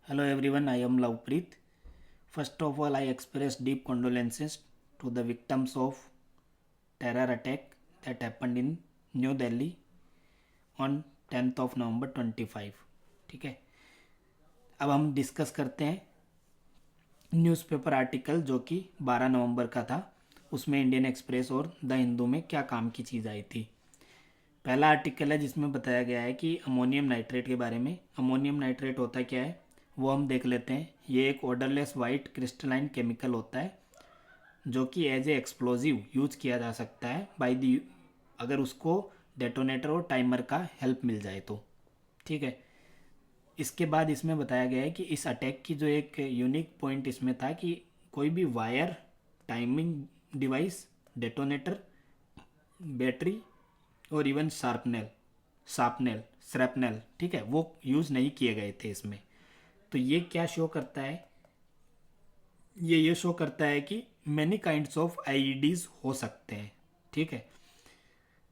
Hello everyone, I am Lovepreet. First of all, I express deep condolences to the victims of terror attack that happened in New Delhi on 10th of November 25. ठीक है, अब हम discuss करते हैं newspaper article जो कि 12 नवंबर का था। उसमें इंडियन एक्सप्रेस और द हिंदू में क्या काम की चीज़ आई थी। पहला आर्टिकल है जिसमें बताया गया है कि अमोनियम नाइट्रेट के बारे में। अमोनियम नाइट्रेट होता क्या है वो हम देख लेते हैं। ये एक ऑर्डरलेस वाइट क्रिस्टलाइन केमिकल होता है जो कि एज ए एक्सप्लोजिव यूज किया जा सकता है बाय दी, अगर उसको डेटोनेटर और टाइमर का हेल्प मिल जाए तो। ठीक है, इसके बाद इसमें बताया गया है कि इस अटैक की जो एक यूनिक पॉइंट इसमें था कि कोई भी wire, timing device, detonator, battery और इवन शार्पनेल श्रैपनेल, ठीक है, वो यूज़ नहीं किए गए थे इसमें। तो ये क्या शो करता है, ये शो करता है कि मैनी काइंड्स ऑफ आईईडीज हो सकते हैं। ठीक है,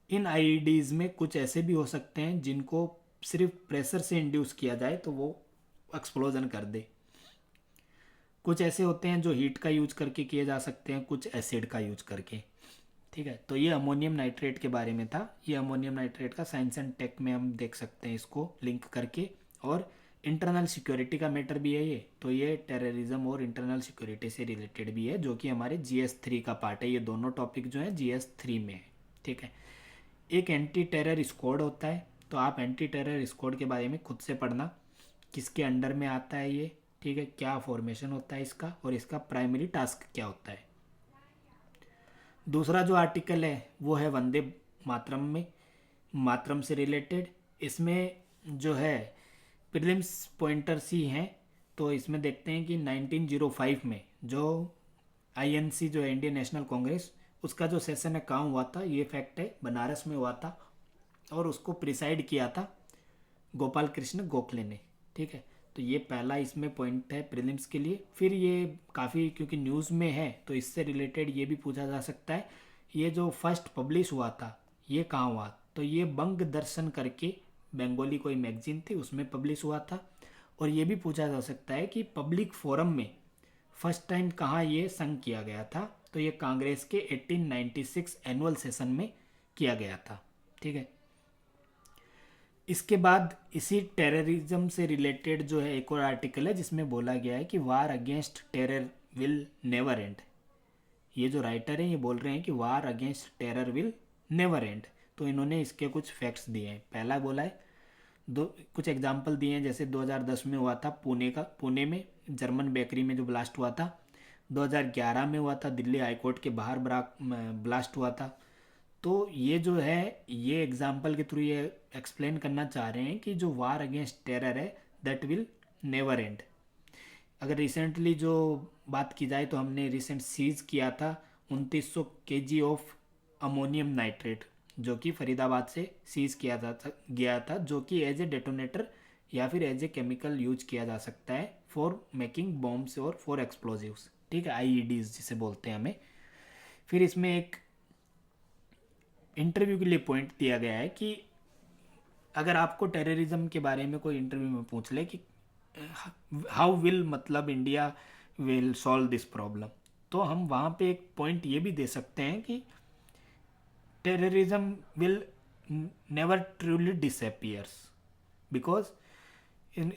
इन आईईडीज में कुछ ऐसे भी हो सकते हैं जिनको सिर्फ प्रेशर से इंड्यूस किया जाए तो वो एक्सप्लोजन कर दे। कुछ ऐसे होते हैं जो हीट का यूज करके किए जा सकते हैं, कुछ एसिड का यूज करके। ठीक है, तो ये अमोनियम नाइट्रेट के बारे में था। ये अमोनियम नाइट्रेट का साइंस एंड टेक में हम देख सकते हैं इसको लिंक करके। और इंटरनल सिक्योरिटी का मैटर भी है ये, तो ये टेररिज्म और इंटरनल सिक्योरिटी से रिलेटेड भी है जो कि हमारे GS3 का पार्ट है। ये दोनों टॉपिक जो है GS3 में है। ठीक है, एक एंटी टेरर स्क्वाड होता है, तो आप एंटी टेरर स्क्वाड के बारे में खुद से पढ़ना, किसके अंडर में आता है ये। ठीक है, क्या फॉर्मेशन होता है इसका और इसका प्राइमरी टास्क क्या होता है। दूसरा जो आर्टिकल है वो है वंदे मातरम में, मातरम से रिलेटेड। इसमें जो है प्रीलिम्स पॉइंटर्स ही हैं। तो इसमें देखते हैं कि 1905 में जो INC जो है इंडियन नेशनल कांग्रेस, उसका जो सेशन है कहाँ हुआ था, ये फैक्ट है बनारस में हुआ था और उसको प्रिसाइड किया था गोपाल कृष्ण गोखले ने। ठीक है, तो ये पहला इसमें पॉइंट है प्रीलिम्स के लिए। फिर ये काफ़ी क्योंकि न्यूज़ में है तो इससे रिलेटेड ये भी पूछा जा सकता है, ये जो फर्स्ट पब्लिश हुआ था ये कहाँ हुआ, तो ये बंग दर्शन करके बंगाली कोई मैगजीन थी उसमें पब्लिश हुआ था। और ये भी पूछा जा सकता है कि पब्लिक फोरम में फर्स्ट टाइम कहाँ ये संग किया गया था, तो ये कांग्रेस के 1896 एनुअल सेशन में किया गया था। ठीक है, इसके बाद इसी टेररिज्म से रिलेटेड जो है एक और आर्टिकल है जिसमें बोला गया है कि वार against terror will never and. ये जो राइटर हैं ये बोल रहे हैं कि वार against terror will never and. तो इन्होंने इसके कुछ फैक्ट्स दिए हैं। पहला बोला है, दो कुछ एग्जांपल दिए हैं, जैसे 2010 में हुआ था पुणे में जर्मन बेकरी में जो ब्लास्ट हुआ था। 2011 में हुआ था दिल्ली हाईकोर्ट के बाहर ब्लास्ट हुआ था। तो ये जो है ये एग्जाम्पल के थ्रू ये एक्सप्लेन करना चाह रहे हैं कि जो वार अगेंस्ट टेरर है दैट विल नेवर एंड। अगर रिसेंटली जो बात की जाए तो हमने रिसेंट सीज किया था 2900 kg ऑफ अमोनियम नाइट्रेट जो कि फरीदाबाद से सीज किया गया था, जो कि एज ए डेटोनेटर या फिर एज ए केमिकल यूज किया जा सकता है फॉर मेकिंग बॉम्ब्स और फॉर एक्सप्लोजिव्स। ठीक है, आईईडीज जिसे बोलते हैं हमें। फिर इसमें एक इंटरव्यू के लिए पॉइंट दिया गया है कि अगर आपको टेररिज्म के बारे में कोई इंटरव्यू में पूछ ले कि हाउ विल मतलब India will solve this problem, तो हम वहाँ पे एक पॉइंट ये भी दे सकते हैं कि terrorism will never truly disappears because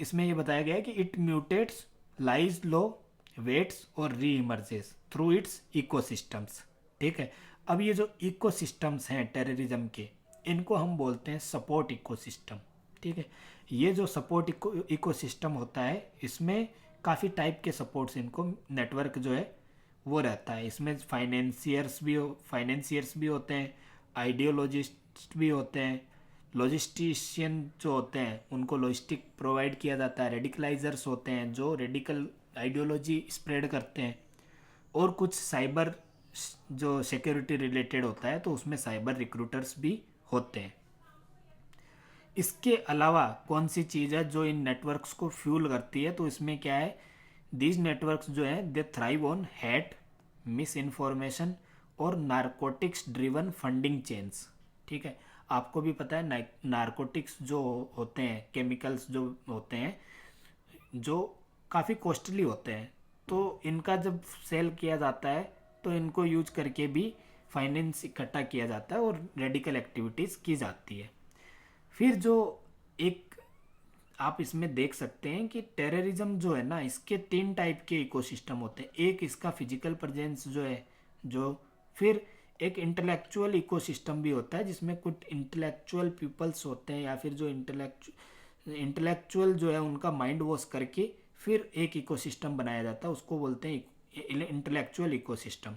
इसमें ये बताया गया है कि इट म्यूटेट्स, लाइज लो, वेट्स और री इमर्जेस थ्रू इट्स इकोसिस्टम्स। ठीक है, अब ये जो इकोसिस्टम्स हैं टेररिज्म के, इनको हम बोलते हैं सपोर्ट इकोसिस्टम। ठीक है, ये जो सपोर्ट इकोसिस्टम होता है इसमें काफ़ी टाइप के सपोर्ट्स, इनको नेटवर्क जो है वो रहता है। इसमें फाइनेंसियर्स भी होते हैं, आइडियोलॉजिस्ट भी होते हैं, लॉजिस्टिशियन जो होते हैं उनको लॉजिस्टिक प्रोवाइड किया जाता है, रेडिकलाइजर्स होते हैं जो रेडिकल आइडियोलॉजी स्प्रेड करते हैं, और कुछ साइबर जो सिक्योरिटी रिलेटेड होता है तो उसमें साइबर रिक्रूटर्स भी होते हैं। इसके अलावा कौन सी चीज़ है जो इन नेटवर्क्स को फ्यूल करती है, तो इसमें क्या है, दीज नेटवर्क्स जो हैं दे thrive on hat, miss information और नारकोटिक्स ड्रिवन फंडिंग चेन्स। ठीक है, आपको भी पता है नारकोटिक्स जो होते हैं, केमिकल्स जो होते हैं जो काफ़ी कॉस्टली होते हैं, तो इनका जब सेल किया जाता है तो इनको यूज करके भी फाइनेंस इकट्ठा किया जाता है और रेडिकल एक्टिविटीज़ की जाती है। फिर जो एक आप इसमें देख सकते हैं कि टेररिज्म जो है ना, इसके 3 टाइप के इकोसिस्टम होते हैं। एक इसका फिजिकल प्रेजेंस जो है, जो फिर एक इंटेलेक्चुअल इकोसिस्टम भी होता है जिसमें कुछ इंटेलेक्चुअल पीपल्स होते हैं, या फिर जो इंटेलेक्चुअल जो है उनका माइंड वॉश करके फिर एक इकोसिस्टम बनाया जाता है, उसको बोलते हैं इंटेलेक्चुअल इकोसिस्टम।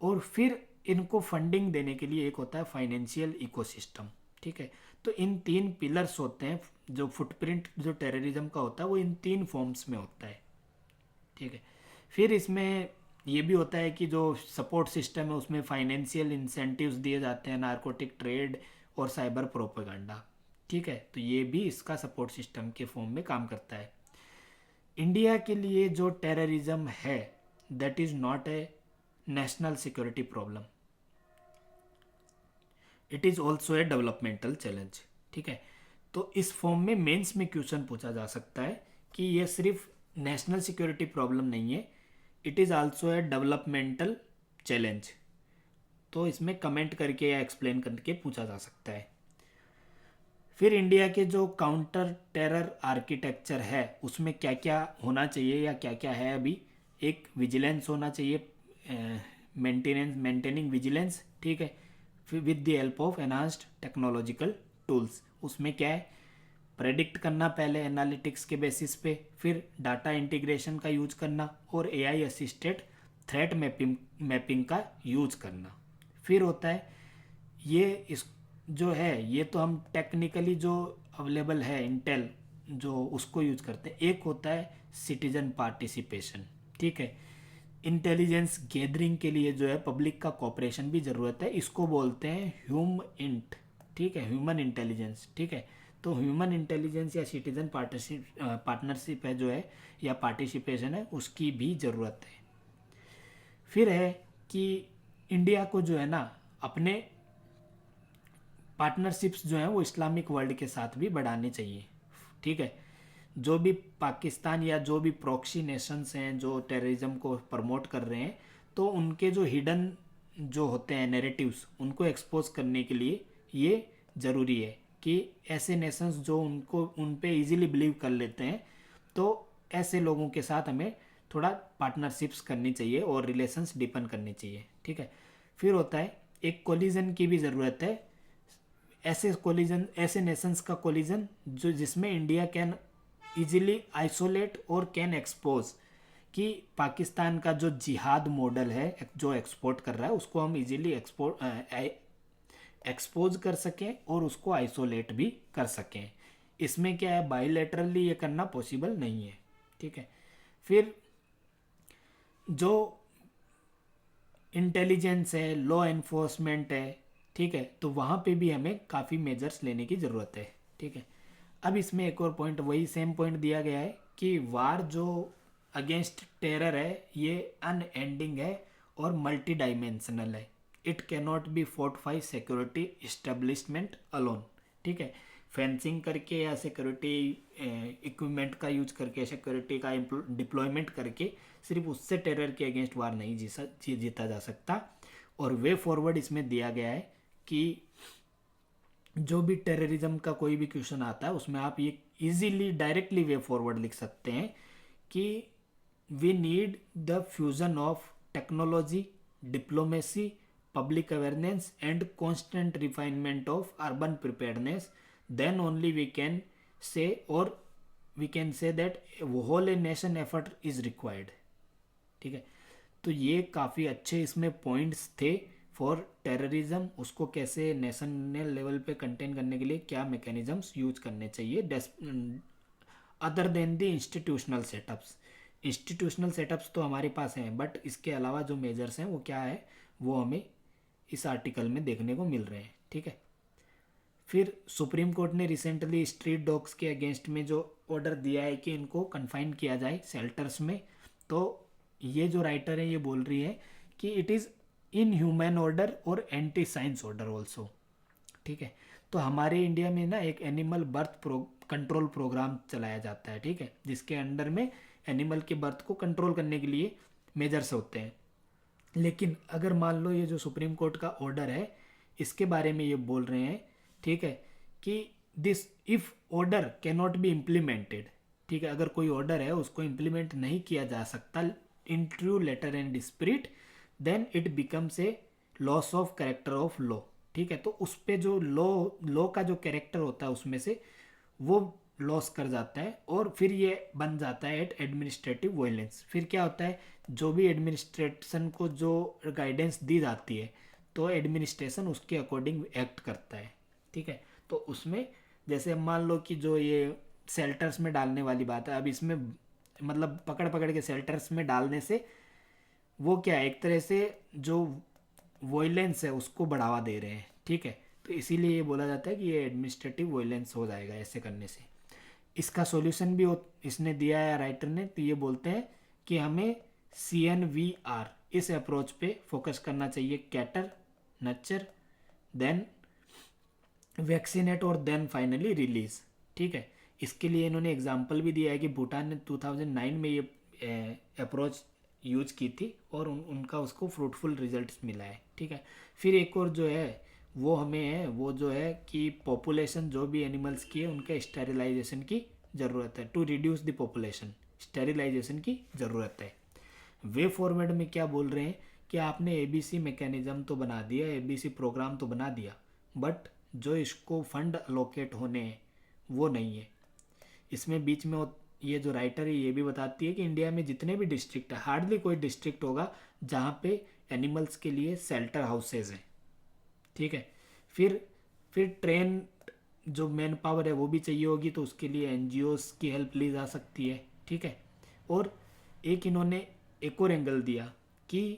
और फिर इनको फंडिंग देने के लिए एक होता है फाइनेंशियल इकोसिस्टम। ठीक है, तो इन 3 पिलर्स होते हैं। जो फुटप्रिंट जो टेररिज्म का होता है वो इन 3 फॉर्म्स में होता है। ठीक है, फिर इसमें ये भी होता है कि जो सपोर्ट सिस्टम है उसमें फाइनेंशियल इंसेंटिव्स दिए जाते हैं, नारकोटिक ट्रेड और साइबर प्रोपेगेंडा। ठीक है, तो ये भी इसका सपोर्ट सिस्टम के फॉर्म में काम करता है। इंडिया के लिए जो टेररिज्म है that is not a national security problem, it is also a developmental challenge. ठीक है, तो इस फॉर्म में मेंस में क्वेश्चन पूछा जा सकता है कि ये सिर्फ नेशनल सिक्योरिटी प्रॉब्लम नहीं है, it is also a developmental challenge. तो इसमें कमेंट करके या एक्सप्लेन करके पूछा जा सकता है। फिर इंडिया के जो काउंटर टेरर आर्किटेक्चर है उसमें क्या क्या होना चाहिए या क्या क्या है अभी। एक विजिलेंस होना चाहिए, मेंटेनिंग विजिलेंस। ठीक है, फिर with the help of enhanced technological tools. उसमें क्या है, प्रेडिक्ट करना पहले एनालिटिक्स के बेसिस पे, फिर डाटा इंटीग्रेशन का यूज करना और एआई असिस्टेड थ्रेट मैपिंग का यूज करना। फिर होता है ये इस जो है ये तो हम टेक्निकली जो अवेलेबल है इंटेल जो उसको यूज करते हैं। एक होता है सिटीजन पार्टिसिपेशन। ठीक है, इंटेलिजेंस गैदरिंग के लिए जो है पब्लिक का कोऑपरेशन भी ज़रूरत है, इसको बोलते हैं ह्यूम इंट। ठीक है, ह्यूमन इंटेलिजेंस। ठीक है, तो ह्यूमन इंटेलिजेंस या सिटीजन पार्टनरशिप है जो है या पार्टिसिपेशन है, उसकी भी ज़रूरत है। फिर है कि इंडिया को जो है ना अपने पार्टनरशिप्स जो हैं वो इस्लामिक वर्ल्ड के साथ भी बढ़ाने चाहिए। ठीक है, जो भी पाकिस्तान या जो भी प्रॉक्सी नेशंस हैं जो टेररिज्म को प्रमोट कर रहे हैं, तो उनके जो हिडन जो होते हैं नैरेटिव्स उनको एक्सपोज करने के लिए ये ज़रूरी है कि ऐसे नेशंस जो उन पे इजीली बिलीव कर लेते हैं, तो ऐसे लोगों के साथ हमें थोड़ा पार्टनरशिप्स करनी चाहिए और रिलेशंस डीपन करनी चाहिए। ठीक है, फिर होता है एक कोलिजन की भी ज़रूरत है, ऐसे नेशंस का कोलिजन जो जिसमें इंडिया कैन इजीली आइसोलेट और कैन एक्सपोज कि पाकिस्तान का जो जिहाद मॉडल है जो एक्सपोर्ट कर रहा है उसको हम इजीली एक्सपोज कर सकें और उसको आइसोलेट भी कर सकें। इसमें क्या है, बायलैटरली ये करना पॉसिबल नहीं है। ठीक है, फिर जो इंटेलिजेंस है, लॉ एनफोर्समेंट है, ठीक है, तो वहाँ पे भी हमें काफ़ी मेजर्स लेने की ज़रूरत है। ठीक है, अब इसमें एक और पॉइंट, वही सेम पॉइंट दिया गया है कि वार जो अगेंस्ट टेरर है ये अनएंडिंग है और मल्टी डायमेंशनल है। It can not be fought bye security establishment alone. ठीक है, फेंसिंग करके या सिक्योरिटी इक्विपमेंट का यूज करके, सिक्योरिटी का डिप्लॉयमेंट करके सिर्फ उससे टेरर के अगेंस्ट वार नहीं जीता जा सकता। और वे फॉरवर्ड इसमें दिया गया है कि जो भी टेररिज्म का कोई भी क्वेश्चन आता है उसमें आप ये इजीली डायरेक्टली वे फॉरवर्ड लिख सकते हैं कि we need the fusion of technology, diplomacy, public awareness and constant refinement of urban preparedness, then only we can say that whole a nation effort is required. ठीक है, तो ये काफ़ी अच्छे इसमें पॉइंट्स थे फॉर टेररिज्म। उसको कैसे नेशनल लेवल पे कंटेन करने के लिए क्या मैकेनिज्म्स यूज करने चाहिए other than the institutional setups. Institutional setups तो हमारे पास हैं, बट इसके अलावा जो मेजर्स हैं वो क्या है वो हमें इस आर्टिकल में देखने को मिल रहे हैं। ठीक है, फिर सुप्रीम कोर्ट ने रिसेंटली स्ट्रीट डॉग्स के अगेंस्ट में जो ऑर्डर दिया है कि इनको कन्फाइन किया जाए शेल्टर्स में, तो ये जो राइटर है ये बोल रही है कि it is in human order और एंटी साइंस ऑर्डर ऑल्सो। ठीक है, तो हमारे इंडिया में ना एक एनिमल बर्थ कंट्रोल प्रोग्राम चलाया जाता है, ठीक है, जिसके अंडर में एनिमल के बर्थ को कंट्रोल करने के लिए मेजर्स होते हैं। लेकिन अगर मान लो ये जो सुप्रीम कोर्ट का ऑर्डर है इसके बारे में ये बोल रहे हैं, ठीक है, कि this if order can not be implemented, ठीक है, अगर कोई ऑर्डर है उसको इम्प्लीमेंट नहीं किया जा सकता in true letter and spirit, then it becomes a loss of character of law, ठीक है। तो उस पे जो लॉ का जो कैरेक्टर होता है उसमें से वो लॉस कर जाता है और फिर ये बन जाता है एट एडमिनिस्ट्रेटिव वायलेंस। फिर क्या होता है, जो भी एडमिनिस्ट्रेशन को जो गाइडेंस दी जाती है तो एडमिनिस्ट्रेशन उसके अकॉर्डिंग एक्ट करता है, ठीक है। तो उसमें जैसे मान लो कि जो ये शेल्टर्स में डालने वाली बात है, अब इसमें मतलब पकड़ पकड़ के शेल्टर्स में डालने से वो क्या है, एक तरह से जो वॉयलेंस है उसको बढ़ावा दे रहे हैं, ठीक है। तो इसीलिए ये बोला जाता है कि ये एडमिनिस्ट्रेटिव वॉयलेंस हो जाएगा ऐसे करने से। इसका सॉल्यूशन भी इसने दिया है राइटर ने, तो ये बोलते हैं कि हमें CNVR इस अप्रोच पे फोकस करना चाहिए, कैटर, नर्चर, देन वैक्सीनेट और देन फाइनली रिलीज, ठीक है। इसके लिए इन्होंने एग्जांपल भी दिया है कि भूटान ने 2009 में ये अप्रोच यूज की थी और उनका उसको फ्रूटफुल रिजल्ट्स मिला है, ठीक है। फिर एक और जो है वो हमें है वो जो है कि पॉपुलेशन जो भी एनिमल्स की है उनके स्टेरिलाइजेशन की ज़रूरत है, to reduce the population, sterilisation की ज़रूरत है। वे फॉर्मेट में क्या बोल रहे हैं कि आपने ABC मैकेनिज्म तो बना दिया, ABC प्रोग्राम तो बना दिया, बट जो इसको फंड अलोकेट होने हैं वो नहीं है। इसमें बीच में ये जो राइटर है ये भी बताती है कि इंडिया में जितने भी डिस्ट्रिक्ट है हार्डली कोई डिस्ट्रिक्ट होगा जहाँ पे एनिमल्स के लिए शेल्टर हाउसेज हैं, ठीक है। फिर ट्रेन जो मैन पावर है वो भी चाहिए होगी, तो उसके लिए NGOs की हेल्प ली जा सकती है, ठीक है। और एक इन्होंने एक और एंगल दिया कि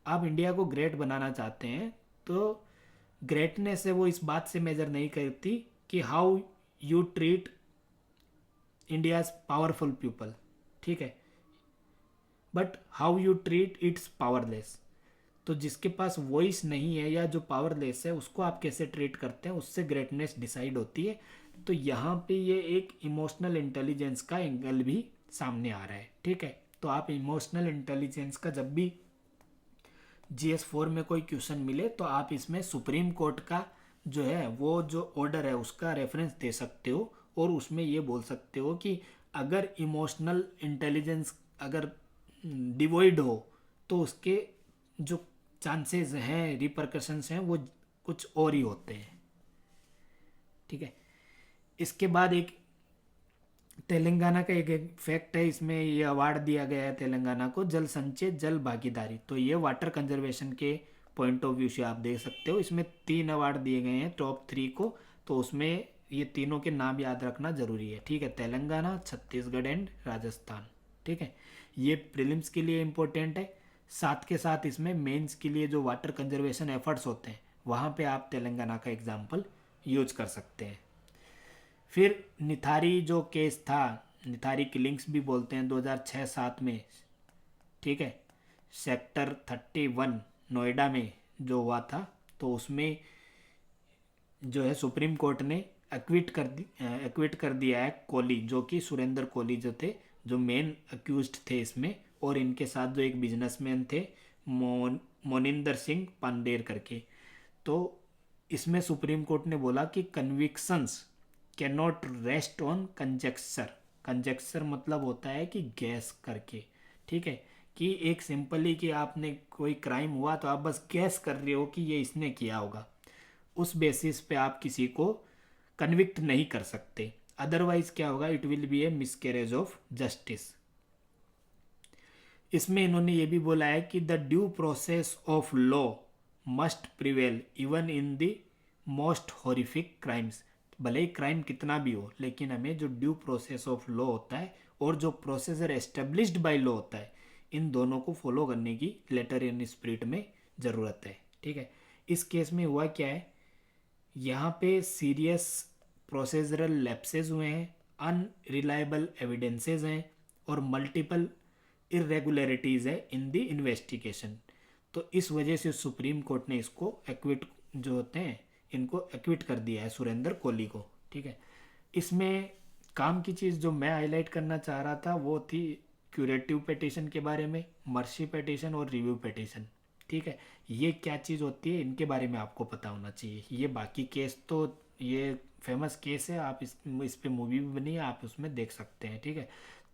आप इंडिया को ग्रेट बनाना चाहते हैं तो ग्रेटनेस है वो इस बात से मेजर नहीं करती कि how you treat India's powerful people, ठीक है, but how you treat it's powerless. तो जिसके पास वॉइस नहीं है या जो पावरलेस है उसको आप कैसे ट्रीट करते हैं उससे ग्रेटनेस डिसाइड होती है। तो यहाँ पे ये एक इमोशनल इंटेलिजेंस का एंगल भी सामने आ रहा है, ठीक है। तो आप इमोशनल इंटेलिजेंस का जब भी GS4 में कोई क्वेश्चन मिले तो आप इसमें सुप्रीम कोर्ट का जो है वो जो ऑर्डर है उसका रेफरेंस दे सकते हो और उसमें ये बोल सकते हो कि अगर इमोशनल इंटेलिजेंस अगर डिवॉइड हो तो उसके जो चांसेस हैं, रिपरकशंस हैं, वो कुछ और ही होते हैं, ठीक है। इसके बाद एक तेलंगाना का एक फैक्ट है, इसमें ये अवार्ड दिया गया है तेलंगाना को, जल संचय जल भागीदारी। तो ये वाटर कंजर्वेशन के पॉइंट ऑफ व्यू से आप देख सकते हो, इसमें 3 अवार्ड दिए गए हैं टॉप 3 को, तो उसमें ये तीनों के नाम याद रखना जरूरी है, ठीक है, तेलंगाना, छत्तीसगढ़ एंड राजस्थान, ठीक है। ये प्रीलिम्स के लिए इम्पोर्टेंट है, साथ के साथ इसमें मेंस के लिए जो वाटर कंजर्वेशन एफर्ट्स होते हैं वहाँ पे आप तेलंगाना का एग्जाम्पल यूज कर सकते हैं। फिर निथारी जो केस था, निथारी किलिंग्स भी बोलते हैं, 2006-07 में, ठीक है, सेक्टर 31 नोएडा में जो हुआ था, तो उसमें जो है सुप्रीम कोर्ट ने एक्विट कर दिया है कोहली, जो कि सुरेंद्र कोहली जो थे, जो मेन अक्यूज्ड थे इसमें, और इनके साथ जो एक बिजनेसमैन थे मोनिंदर सिंह पांडेर करके। तो इसमें सुप्रीम कोर्ट ने बोला कि convictions can not rest on conjecture. Conjecture मतलब होता है कि गैस करके, ठीक है, कि एक सिंपली कि आपने कोई क्राइम हुआ तो आप बस गैस कर रहे हो कि ये इसने किया होगा, उस बेसिस पे आप किसी को कन्विक्ट नहीं कर सकते, अदरवाइज क्या होगा, it will be A miscarriage of justice. इसमें इन्होंने ये भी बोला है कि the due process of law must prevail even in the most horrific crimes. भले ही क्राइम कितना भी हो, लेकिन हमें जो ड्यू प्रोसेस ऑफ लॉ होता है और जो प्रोसीजर एस्टेब्लिश्ड बाय लॉ होता है, इन दोनों को फॉलो करने की लेटर इन स्पिरिट में ज़रूरत है, ठीक है। इस केस में हुआ क्या है, यहाँ पे सीरियस प्रोसीजरल लैप्सेस हुए हैं, अनरिलायबल एविडेंसेस हैं और मल्टीपल इरेगुलरिटीज़ है इन द इन्वेस्टिगेशन। तो इस वजह से सुप्रीम कोर्ट ने इसको एक्विट जो होते हैं इनको एक्विट कर दिया है सुरेंद्र कोहली को, ठीक है। इसमें काम की चीज़ जो मैं हाईलाइट करना चाह रहा था वो थी क्यूरेटिव पिटीशन के बारे में, मर्सी पिटीशन और रिव्यू पिटीशन। ठीक है, ये क्या चीज़ होती है इनके बारे में आपको पता होना चाहिए। ये बाकी केस तो ये फेमस केस है, आप इस पे मूवी भी बनी है, आप उसमें देख सकते हैं। ठीक है,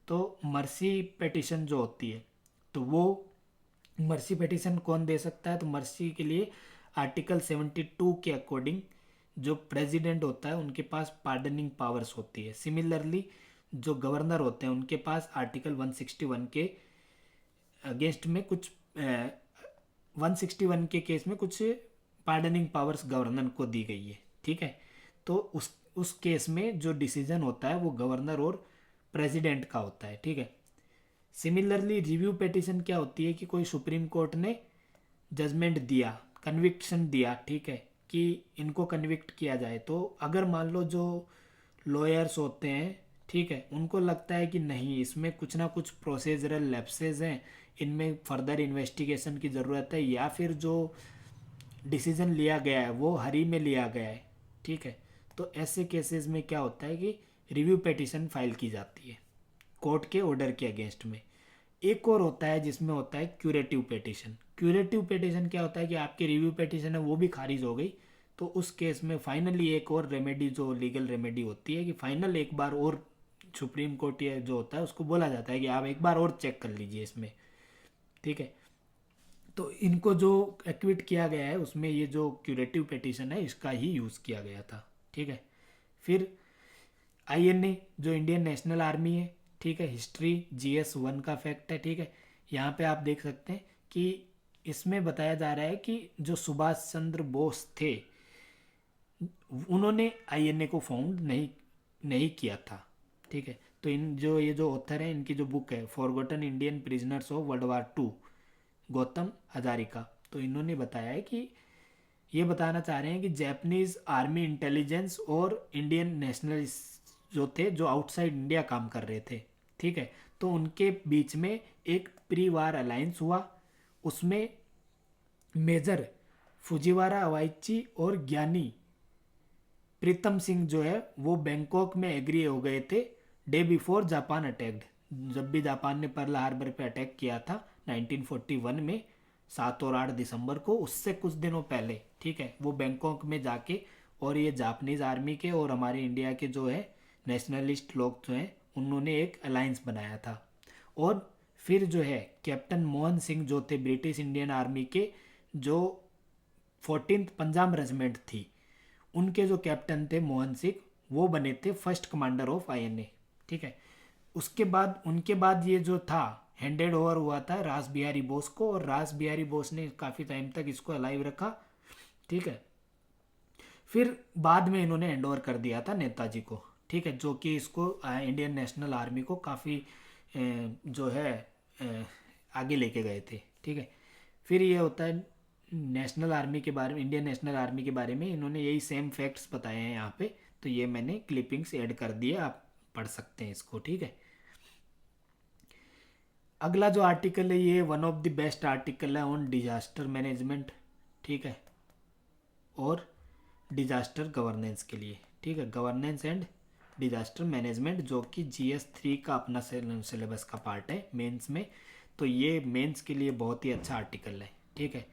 तो मर्सी पिटीशन जो होती है, तो वो मर्सी पिटीशन कौन दे सकता है, तो मर्सी के लिए आर्टिकल 72 के अकॉर्डिंग जो प्रेसिडेंट होता है उनके पास पार्डनिंग पावर्स होती है। सिमिलरली जो गवर्नर होते हैं उनके पास आर्टिकल 161 के अगेंस्ट में कुछ 161 के केस में कुछ पार्डनिंग पावर्स गवर्नर को दी गई है। ठीक है, तो उस केस में जो डिसीजन होता है वो गवर्नर और प्रेसिडेंट का होता है। ठीक है, सिमिलरली रिव्यू पिटीशन क्या होती है कि कोई सुप्रीम कोर्ट ने जजमेंट दिया, कन्विक्शन दिया, ठीक है, कि इनको कन्विक्ट किया जाए, तो अगर मान लो जो लॉयर्स होते हैं, ठीक है, उनको लगता है कि नहीं इसमें कुछ ना कुछ प्रोसीजरल लैप्सेस हैं, इनमें फर्दर इन्वेस्टिगेशन की ज़रूरत है, या फिर जो डिसीजन लिया गया है वो हरी में लिया गया है, ठीक है, तो ऐसे केसेस में क्या होता है कि रिव्यू पिटीशन फाइल की जाती है कोर्ट के ऑर्डर के अगेंस्ट में। एक और होता है जिसमें होता है क्यूरेटिव पिटीशन। क्यूरेटिव पिटीशन क्या होता है कि आपकी रिव्यू पिटीशन है वो भी खारिज हो गई, तो उस केस में फाइनली एक और रेमेडी जो लीगल रेमेडी होती है कि फाइनल एक बार और सुप्रीम कोर्ट या जो होता है उसको बोला जाता है कि आप एक बार और चेक कर लीजिए इसमें। ठीक है, तो इनको जो एक्विट किया गया है उसमें ये जो क्यूरेटिव पिटीशन है इसका ही यूज़ किया गया था। ठीक है, फिर आईएनए जो इंडियन नेशनल आर्मी है, ठीक है, हिस्ट्री GS 1 का फैक्ट है। ठीक है, यहाँ पे आप देख सकते हैं कि इसमें बताया जा रहा है कि जो सुभाष चंद्र बोस थे उन्होंने आईएनए को फाउंड नहीं किया था। ठीक है, तो ये जो ऑथर है इनकी जो बुक है forgotten Indian prisoners of world war 2, Gautam Hazarika, तो इन्होंने बताया है कि ये बताना चाह रहे हैं कि जापानीज आर्मी इंटेलिजेंस और इंडियन नेशनलिस्ट जो थे जो आउटसाइड इंडिया काम कर रहे थे, ठीक है, तो उनके बीच में एक प्री वार अलायंस हुआ। उसमें मेजर फुजीवारा अवाइची और ज्ञानी प्रीतम सिंह जो है वो बैंकॉक में एग्री हो गए थे डे बिफोर जापान अटैक्ड। जब भी जापान ने पर्ल हार्बर पे अटैक किया था 1941 में 7 और 8 दिसंबर को, उससे कुछ दिनों पहले, ठीक है, वो बैंकॉक में जाके और ये जापानीज आर्मी के और हमारे इंडिया के जो है नेशनलिस्ट लोग जो हैं उन्होंने एक अलायंस बनाया था। और फिर जो है कैप्टन मोहन सिंह जो थे ब्रिटिश इंडियन आर्मी के जो 14th पंजाब रेजिमेंट थी उनके जो कैप्टन थे मोहन सिंह, वो बने थे फर्स्ट कमांडर ऑफ आईएनए। ठीक है, उसके बाद उनके बाद ये जो था हैंडेड ओवर हुआ था रास बिहारी बोस को, और रास बिहारी बोस ने काफ़ी टाइम तक इसको अलाइव रखा। ठीक है, फिर बाद में इन्होंने हैंड ओवर कर दिया था नेताजी को। ठीक है, जो कि इसको इंडियन नेशनल आर्मी को काफ़ी जो है आगे लेके गए थे। ठीक है, फिर ये होता है नेशनल आर्मी के बारे में, इंडियन नेशनल आर्मी के बारे में इन्होंने यही सेम फैक्ट्स बताए हैं यहाँ पे, तो ये मैंने क्लिपिंग्स ऐड कर दिए, आप पढ़ सकते हैं इसको। ठीक है, अगला जो आर्टिकल है ये one of the best article है ऑन डिजास्टर मैनेजमेंट। ठीक है, और डिजास्टर गवर्नेंस के लिए। ठीक है, गवर्नेंस एंड डिजास्टर मैनेजमेंट जो कि GS 3 का अपना सिलेबस का पार्ट है मेंस में, तो ये मेंस के लिए बहुत ही अच्छा आर्टिकल है। ठीक है,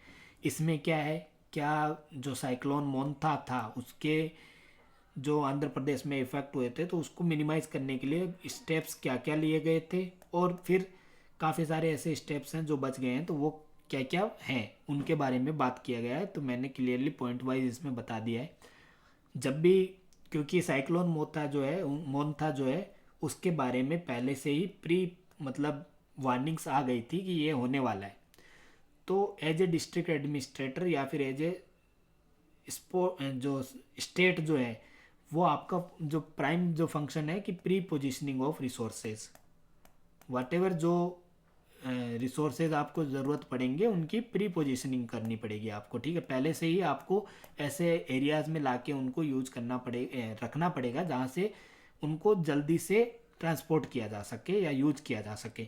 इसमें क्या है, क्या जो साइक्लोन मोंथा था उसके जो आंध्र प्रदेश में इफेक्ट हुए थे तो उसको मिनिमाइज करने के लिए स्टेप्स क्या क्या लिए गए थे, और फिर काफ़ी सारे ऐसे स्टेप्स हैं जो बच गए हैं तो वो क्या क्या हैं उनके बारे में बात किया गया है। तो मैंने क्लियरली पॉइंट वाइज इसमें बता दिया है। जब भी, क्योंकि साइक्लोन मोंथा जो है उसके बारे में पहले से ही मतलब वार्निंग्स आ गई थी कि ये होने वाला है, तो एज ए डिस्ट्रिक्ट एडमिनिस्ट्रेटर या फिर एज ए जो स्टेट जो है वो आपका जो प्राइम जो फंक्शन है कि pre positioning of resources, what ever जो रिसोर्सेज आपको ज़रूरत पड़ेंगे उनकी प्री पोजिशनिंग करनी पड़ेगी आपको। ठीक है, पहले से ही आपको ऐसे एरियाज़ में लाके उनको यूज रखना पड़ेगा जहाँ से उनको जल्दी से ट्रांसपोर्ट किया जा सके या यूज किया जा सके।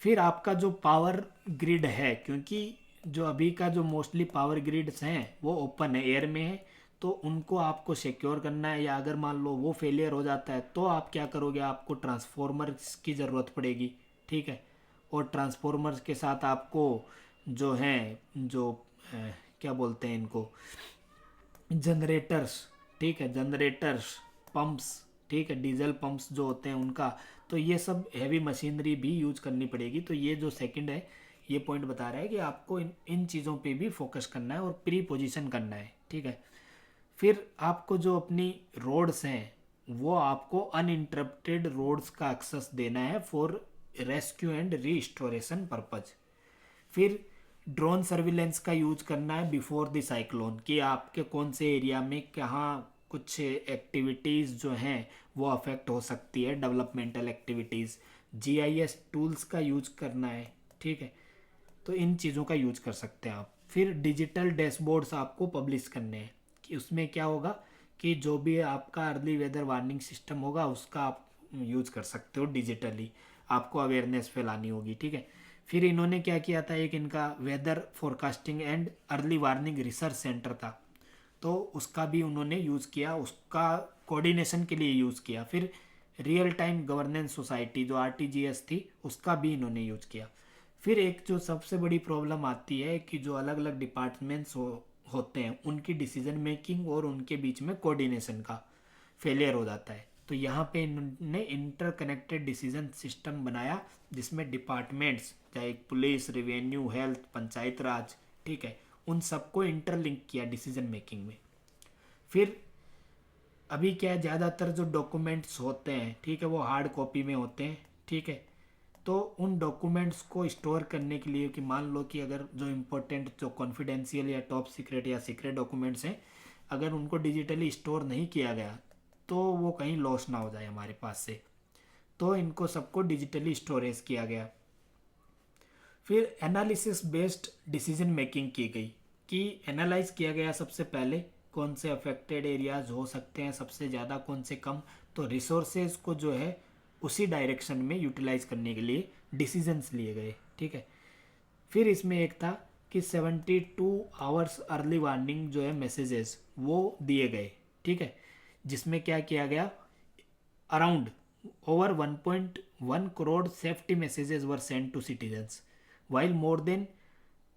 फिर आपका जो पावर ग्रिड है, क्योंकि जो अभी का जो मोस्टली पावर ग्रिड्स हैं वो ओपन है, एयर में है, तो उनको आपको सिक्योर करना है, या अगर मान लो वो फेलियर हो जाता है तो आप क्या करोगे, आपको ट्रांसफॉर्मर्स की ज़रूरत पड़ेगी, ठीक है। और ट्रांसफॉर्मर्स के साथ आपको जो है जो क्या बोलते हैं इनको, जनरेटर्स, ठीक है, जनरेटर्स, पंप्स, ठीक है, डीजल पंप्स जो होते हैं उनका, तो ये सब हैवी मशीनरी भी यूज करनी पड़ेगी। तो ये जो सेकंड है ये पॉइंट बता रहा है कि आपको इन चीज़ों पे भी फोकस करना है और प्री पोजीशन करना है, ठीक है। फिर आपको जो अपनी रोड्स हैं वो आपको अनइंटरप्टेड रोड्स का एक्सेस देना है for rescue and restoration purpose. फिर ड्रोन सर्विलेंस का यूज करना है बिफोर द साइक्लोन, कि आपके कौन से एरिया में कहाँ कुछ एक्टिविटीज़ जो हैं वो अफेक्ट हो सकती है, डेवलपमेंटल एक्टिविटीज़। जीआईएस टूल्स का यूज करना है, ठीक है। तो इन चीज़ों का यूज कर सकते हैं आप। फिर डिजिटल डैशबोर्ड्स आपको पब्लिश करने हैं, कि उसमें क्या होगा कि जो भी आपका अर्ली वेदर वार्निंग सिस्टम होगा उसका आप यूज कर सकते हो डिजिटली, आपको अवेयरनेस फैलानी होगी, ठीक है। फिर इन्होंने क्या किया था, एक इनका weather forecasting and early warning research centre था, तो उसका भी उन्होंने यूज़ किया, उसका कोऑर्डिनेशन के लिए यूज़ किया। फिर रियल टाइम गवर्नेंस सोसाइटी जो आरटीजीएस थी उसका भी इन्होंने यूज़ किया। फिर एक जो सबसे बड़ी प्रॉब्लम आती है कि जो अलग अलग डिपार्टमेंट्स होते हैं उनकी डिसीजन मेकिंग और उनके बीच में कोऑर्डिनेशन का फेलियर हो जाता है। तो यहाँ पे इन्होंने इंटरकनेक्टेड डिसीजन सिस्टम बनाया, जिसमें डिपार्टमेंट्स चाहे पुलिस, रेवेन्यू, हेल्थ, पंचायत राज, ठीक है, उन सबको इंटरलिंक किया डिसीजन मेकिंग में। फिर अभी क्या है, ज़्यादातर जो डॉक्यूमेंट्स होते हैं, ठीक है, वो हार्ड कॉपी में होते हैं, ठीक है। तो उन डॉक्यूमेंट्स को स्टोर करने के लिए, कि मान लो कि अगर जो इम्पोर्टेंट जो कॉन्फिडेंशियल या टॉप सीक्रेट या सीक्रेट डॉक्यूमेंट्स हैं, अगर उनको डिजिटली स्टोर नहीं किया गया तो वो कहीं लॉस ना हो जाए हमारे पास से, तो इनको सबको डिजिटली स्टोरेज किया गया। फिर एनालिसिस बेस्ड डिसीजन मेकिंग की गई, कि एनालाइज किया गया सबसे पहले कौन से अफेक्टेड एरियाज हो सकते हैं सबसे ज़्यादा, कौन से कम, तो रिसोर्सेज को जो है उसी डायरेक्शन में यूटिलाइज करने के लिए डिसीजंस लिए गए, ठीक है। फिर इसमें एक था कि 72 आवर्स अर्ली वार्निंग जो है मैसेजेस वो दिए गए, ठीक है, जिसमें क्या किया गया, around over 1.1 crore safety messages were sent to citizens, while more than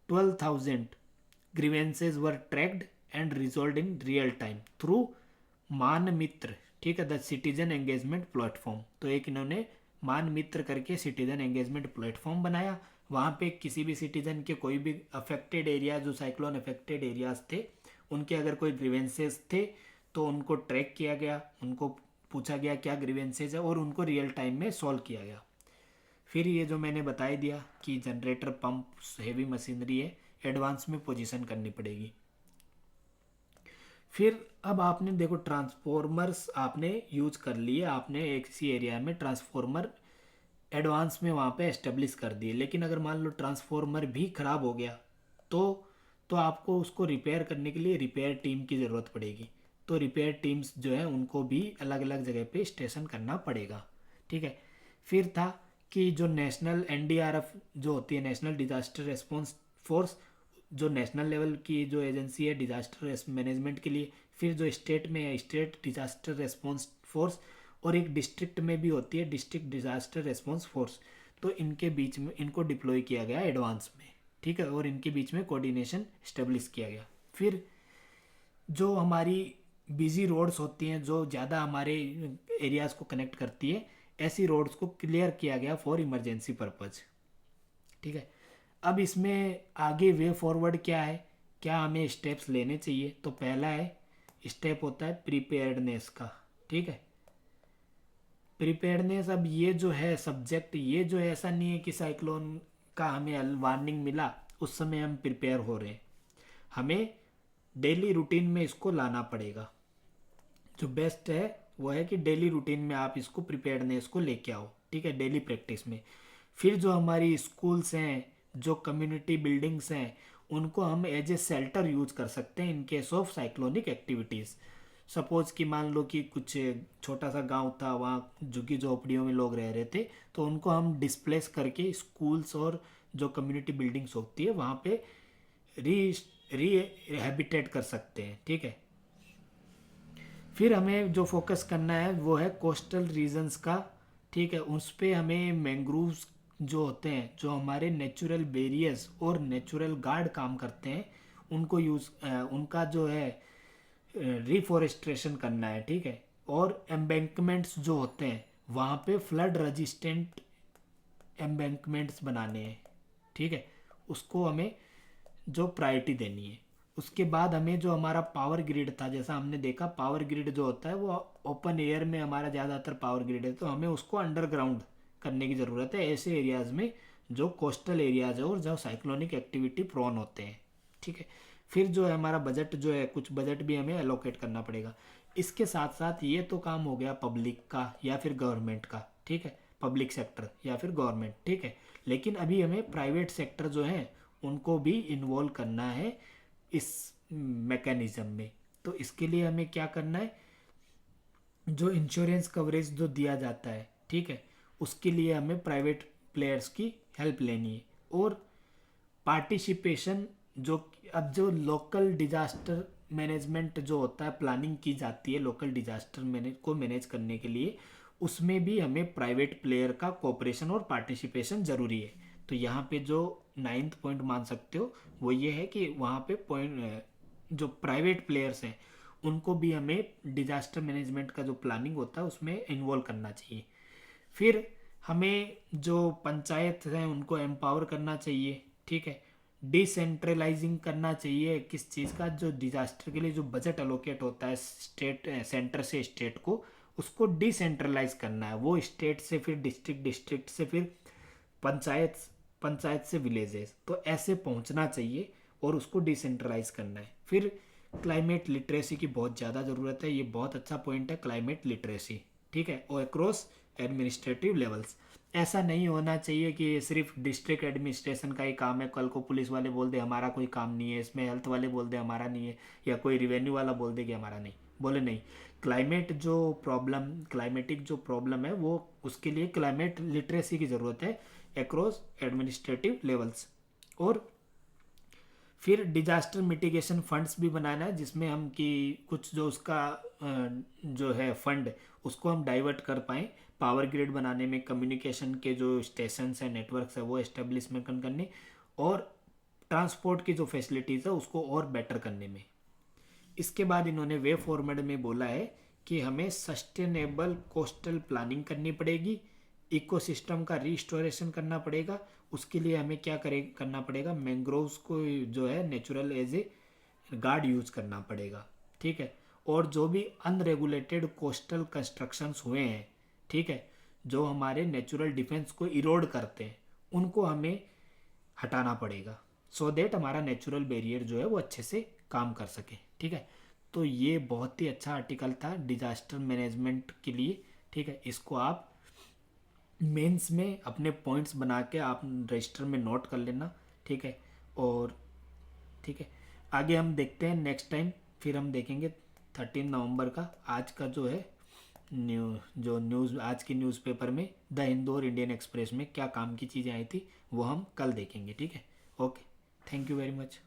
12,000 grievances were tracked and resolved in real time through मान मित्र, ठीक है, द सिटीजन एंगेजमेंट प्लेटफॉर्म। तो एक इन्होंने मान मित्र करके सिटीजन एंगेजमेंट प्लेटफॉर्म बनाया, वहाँ पे किसी भी सिटीजन के कोई भी अफेक्टेड एरिया, जो साइक्लोन अफेक्टेड एरियाज थे, उनके अगर कोई ग्रीवेंसेस थे तो उनको ट्रैक किया गया, उनको पूछा गया क्या ग्रीवेंसेज है और उनको रियल टाइम में सॉल्व किया गया। फिर ये जो मैंने बता दिया कि जनरेटर, पंप, हेवी मशीनरी है, एडवांस में पोजीशन करनी पड़ेगी। फिर अब आपने देखो ट्रांसफॉर्मर्स आपने यूज कर लिए, आपने एक सी एरिया में ट्रांसफॉर्मर एडवांस में वहाँ पे एस्टेब्लिश कर दिए, लेकिन अगर मान लो ट्रांसफॉर्मर भी ख़राब हो गया तो आपको उसको रिपेयर करने के लिए रिपेयर टीम की ज़रूरत पड़ेगी। तो रिपेयर टीम्स जो है उनको भी अलग अलग जगह पे स्टेशन करना पड़ेगा, ठीक है। फिर था कि जो नेशनल एनडीआरएफ जो होती है, नेशनल डिजास्टर रेस्पॉन्स फोर्स, जो नेशनल लेवल की जो एजेंसी है डिजास्टर मैनेजमेंट के लिए, फिर जो स्टेट में है स्टेट डिजास्टर रेस्पॉन्स फोर्स, और एक डिस्ट्रिक्ट में भी होती है डिस्ट्रिक्ट डिजास्टर रेस्पॉन्स फोर्स। तो इनके बीच में इनको डिप्लॉय किया गया एडवांस में, ठीक है, और इनके बीच में कोऑर्डिनेशन स्टेब्लिश किया गया। फिर जो हमारी बिजी रोड्स होती हैं, जो ज़्यादा हमारे एरियाज़ को कनेक्ट करती है, ऐसी रोड्स को क्लियर किया गया फॉर इमरजेंसी पर्पज़, ठीक है। अब इसमें आगे वे फॉरवर्ड क्या है, क्या हमें स्टेप्स लेने चाहिए, तो पहला है स्टेप होता है प्रिपेयर्डनेस का, ठीक है। प्रिपेयर्डनेस, अब ये जो है सब्जेक्ट, ये जो है ऐसा नहीं है कि साइक्लोन का हमें वार्निंग मिला उस समय हम प्रिपेयर हो रहे हैं, हमें डेली रूटीन में इसको लाना पड़ेगा। जो बेस्ट है वो है कि डेली रूटीन में आप इसको प्रिपेयर्डनेस को लेके आओ, ठीक है, डेली प्रैक्टिस में। फिर जो हमारी स्कूल्स हैं, जो कम्युनिटी बिल्डिंग्स हैं, उनको हम एज ए शेल्टर यूज कर सकते हैं in case of cyclonic activities. Suppose कि मान लो कि कुछ छोटा सा गांव था, वहाँ झुग्गी झोपड़ियों में लोग रह रहे थे, तो उनको हम डिस्प्लेस करके स्कूल्स और जो कम्युनिटी बिल्डिंग्स होती है वहाँ पे रिहैबिटेट कर सकते हैं, ठीक है। फिर हमें जो फोकस करना है वो है कोस्टल रीजन्स का, ठीक है। उस पे हमें मैंग्रोव्स जो होते हैं, जो हमारे नेचुरल बेरियर्स और नेचुरल गार्ड काम करते हैं, उनको उनका जो है रिफॉरेस्ट्रेशन करना है, ठीक है। और एम्बैंकमेंट्स जो होते हैं वहाँ पे फ्लड रेजिस्टेंट एम्बैंकमेंट्स बनाने हैं, ठीक है। उसको हमें जो प्रायोरिटी देनी है। उसके बाद हमें जो हमारा पावर ग्रिड था, जैसा हमने देखा पावर ग्रिड जो होता है वो ओपन एयर में हमारा ज़्यादातर पावर ग्रिड है, तो हमें उसको अंडरग्राउंड करने की ज़रूरत है ऐसे एरियाज़ में जो कोस्टल एरियाज है और जो साइक्लोनिक एक्टिविटी प्रोन होते हैं, ठीक है। फिर जो है हमारा बजट जो है, कुछ बजट भी हमें एलोकेट करना पड़ेगा। इसके साथ साथ ये तो काम हो गया पब्लिक का या फिर गवर्नमेंट का, ठीक है, पब्लिक सेक्टर या फिर गवर्नमेंट, ठीक है। लेकिन अभी हमें प्राइवेट सेक्टर जो है उनको भी इन्वॉल्व करना है इस मैकेनिज्म में। तो इसके लिए हमें क्या करना है, जो इंश्योरेंस कवरेज जो दिया जाता है, ठीक है, उसके लिए हमें प्राइवेट प्लेयर्स की हेल्प लेनी है। और पार्टिसिपेशन जो, अब जो लोकल डिजास्टर मैनेजमेंट जो होता है, प्लानिंग की जाती है लोकल डिजास्टर मैनेज करने के लिए, उसमें भी हमें प्राइवेट प्लेयर का कोऑपरेशन और पार्टिसिपेशन ज़रूरी है। तो यहाँ पे जो 9th पॉइंट मान सकते हो वो ये है कि वहाँ पे पॉइंट जो प्राइवेट प्लेयर्स हैं उनको भी हमें डिजास्टर मैनेजमेंट का जो प्लानिंग होता है उसमें इन्वॉल्व करना चाहिए। फिर हमें जो पंचायत हैं उनको एम्पावर करना चाहिए, ठीक है। डिसेंट्रलाइजिंग करना चाहिए किस चीज़ का, जो डिजास्टर के लिए जो बजट अलोकेट होता है स्टेट सेंटर से स्टेट को, उसको डिसेंट्रलाइज करना है। वो स्टेट से फिर डिस्ट्रिक्ट, डिस्ट्रिक्ट से फिर पंचायत, पंचायत से विलेजेस, तो ऐसे पहुंचना चाहिए और उसको डिसेंट्रलाइज करना है। फिर क्लाइमेट लिटरेसी की बहुत ज़्यादा ज़रूरत है, ये बहुत अच्छा पॉइंट है क्लाइमेट लिटरेसी, ठीक है, और अक्रॉस एडमिनिस्ट्रेटिव लेवल्स। ऐसा नहीं होना चाहिए कि सिर्फ डिस्ट्रिक्ट एडमिनिस्ट्रेशन का ही काम है, कल को पुलिस वाले बोल दे हमारा कोई काम नहीं है इसमें, हेल्थ वाले बोल दे हमारा नहीं है, या कोई रिवेन्यू वाला बोल दे कि हमारा नहीं, बोले नहीं। क्लाइमेटिक जो प्रॉब्लम है वो, उसके लिए क्लाइमेट लिटरेसी की ज़रूरत है अक्रॉस एडमिनिस्ट्रेटिव लेवल्स। और फिर डिजास्टर मिटिगेशन फंड्स भी बनाना है, जिसमें हम कि कुछ जो उसका जो है फंड उसको हम डाइवर्ट कर पाएँ पावर ग्रिड बनाने में, कम्युनिकेशन के जो स्टेशंस हैं, नेटवर्क्स है वो एस्टेब्लिशमेंट करने, और ट्रांसपोर्ट की जो फैसिलिटीज़ है उसको और बेटर करने में। इसके बाद इन्होंने वे फॉर्मेट में बोला है कि हमें सस्टेनेबल कोस्टल प्लानिंग करनी पड़ेगी, इकोसिस्टम का रिस्टोरेशन करना पड़ेगा। उसके लिए हमें क्या करना पड़ेगा, मैंग्रोव्स को जो है natural as a guard use करना पड़ेगा, ठीक है। और जो भी अनरेगुलेटेड कोस्टल कंस्ट्रक्शंस हुए हैं, ठीक है, जो हमारे नेचुरल डिफेंस को इरोड करते हैं, उनको हमें हटाना पड़ेगा, सो दैट हमारा नेचुरल बैरियर जो है वो अच्छे से काम कर सके, ठीक है। तो ये बहुत ही अच्छा आर्टिकल था डिजास्टर मैनेजमेंट के लिए, ठीक है। इसको आप मेंस में अपने पॉइंट्स बना के आप रजिस्टर में नोट कर लेना, ठीक है। और ठीक है, आगे हम देखते हैं नेक्स्ट टाइम, फिर हम देखेंगे 13 नवंबर का आज का जो है न्यूज़ आज की न्यूज़पेपर में द हिंदू और इंडियन एक्सप्रेस में क्या काम की चीज़ें आई थी वो हम कल देखेंगे, ठीक है। Okay, thank you very much.